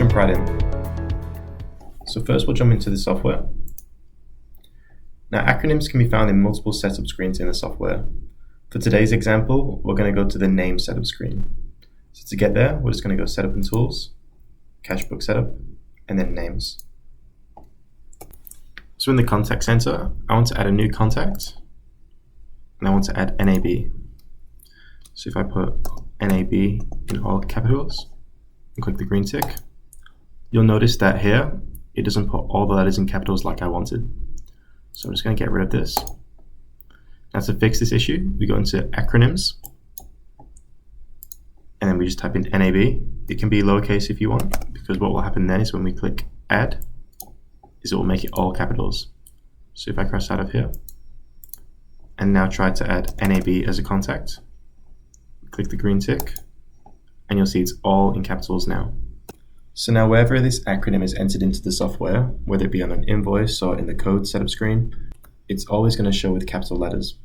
jump right in. So first we'll jump into the software. Now acronyms can be found in multiple setup screens in the software. For today's example, we're going to go to the name setup screen. So to get there, we're just going to go Setup and Tools, Cache Book Setup, and then Names. So in the contact center, I want to add a new contact, and I want to add NAB. So if I put NAB in all capitals and click the green tick, you'll notice that here, it doesn't put all the letters in capitals like I wanted. So I'm just going to get rid of this. Now to fix this issue, we go into Acronyms, and then we just type in NAB. It can be lowercase if you want, because what will happen then is when we click Add, is it will make it all capitals. So if I cross out of here, and now try to add NAB as a contact, click the green tick, and you'll see it's all in capitals now. So now wherever this acronym is entered into the software, whether it be on an invoice or in the code setup screen, it's always going to show with capital letters.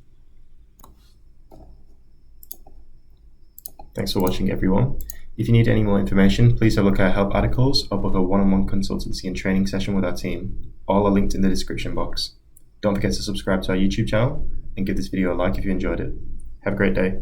Thanks for watching, everyone. If you need any more information, please have a look at our help articles or book a one-on-one consultancy and training session with our team. All are linked in the description box. Don't forget to subscribe to our YouTube channel and give this video a like if you enjoyed it. Have a great day.